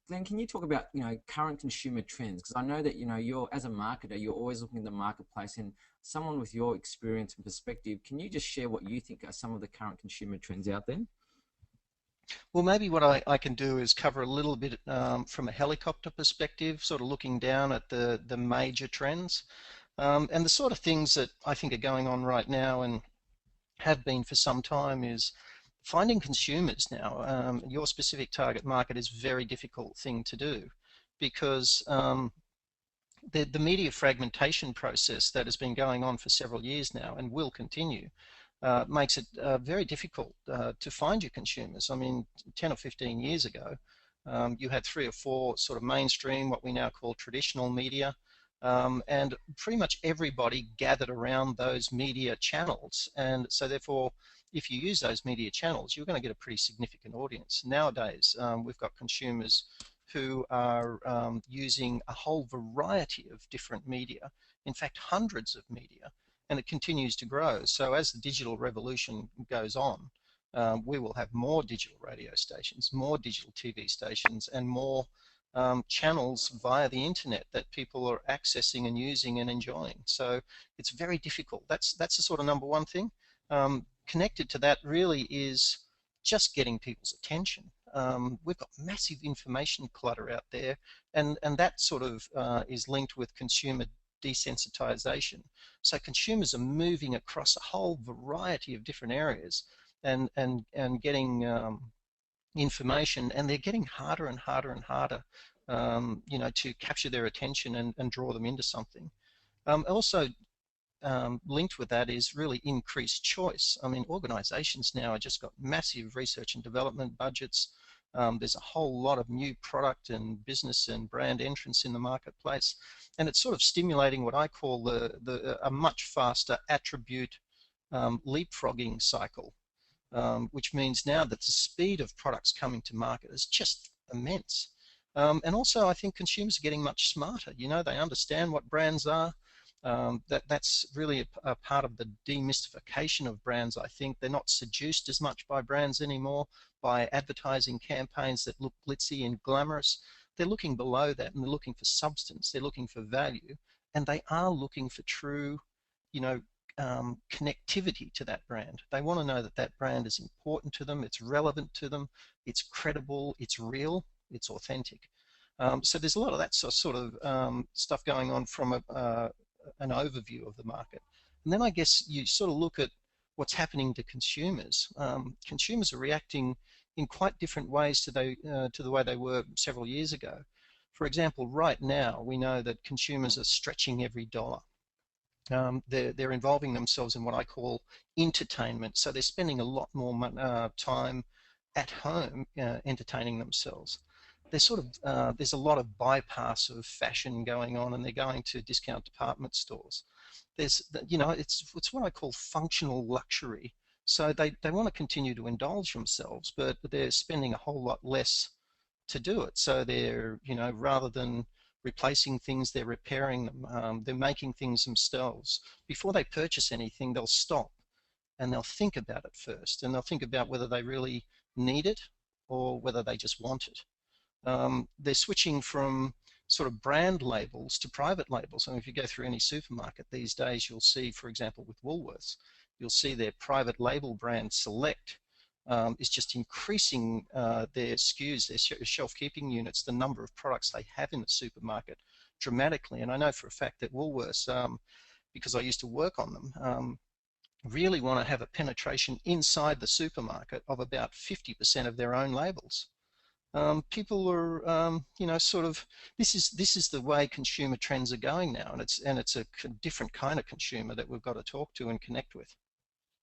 Glenn, can you talk about current consumer trends? Because I know that you're as a marketer, you're always looking at the marketplace, and someone with your experience and perspective, can you just share what you think are some of the current consumer trends out there? Well, maybe what I can do is cover a little bit from a helicopter perspective, sort of looking down at the major trends and the sort of things that I think are going on right now and have been for some time is finding consumers now. Your specific target market is a very difficult thing to do because the media fragmentation process that has been going on for several years now and will continue makes it very difficult to find your consumers. I mean, 10 or 15 years ago, you had 3 or 4 sort of mainstream, what we now call traditional media, and pretty much everybody gathered around those media channels. And so therefore, if you use those media channels, you're going to get a pretty significant audience. Nowadays, we've got consumers who are using a whole variety of different media, in fact, hundreds of media, and it continues to grow. So as the digital revolution goes on, we will have more digital radio stations, more digital TV stations, and more channels via the internet that people are accessing and using and enjoying. So it's very difficult. That's the sort of number one thing. Connected to that really is just getting people's attention. We've got massive information clutter out there, and that sort of is linked with consumer desensitization. So consumers are moving across a whole variety of different areas and getting information, and they're getting harder and harder and harder, to capture their attention and draw them into something. Also, linked with that is really increased choice. I mean, organizations now have just got massive research and development budgets. There's a whole lot of new product and business and brand entrance in the marketplace, and it's sort of stimulating what I call a much faster attribute leapfrogging cycle, which means now that the speed of products coming to market is just immense. And also, I think consumers are getting much smarter. They understand what brands are. That's really a part of the demystification of brands. I think they're not seduced as much by brands anymore, by advertising campaigns that look glitzy and glamorous. They're looking below that, and they're looking for substance. They're looking for value, and they are looking for true, connectivity to that brand. They want to know that that brand is important to them, it's relevant to them, it's credible, it's real, it's authentic. So there's a lot of that sort of stuff going on from an overview of the market. And then I guess you sort of look at what's happening to consumers. Consumers are reacting in quite different ways to the way they were several years ago. For example, right now we know that consumers are stretching every dollar. They're involving themselves in what I call entertainment. So they're spending a lot more time at home entertaining themselves. There's a lot of bypass of fashion going on, and they're going to discount department stores. It's what I call functional luxury. So they want to continue to indulge themselves, but they're spending a whole lot less to do it. So they're, rather than replacing things, they're repairing them. They're making things themselves. Before they purchase anything, they'll stop and they'll think about it first, and they'll think about whether they really need it or whether they just want it. They're switching from sort of brand labels to private labels. So if you go through any supermarket these days, you'll see, for example, with Woolworths, you'll see their private label brand Select is just increasing their SKUs, their shelf keeping units, the number of products they have in the supermarket dramatically. And I know for a fact that Woolworths, because I used to work on them, really want to have a penetration inside the supermarket of about 50% of their own labels. People are, this is the way consumer trends are going now, and it's a different kind of consumer that we've got to talk to and connect with.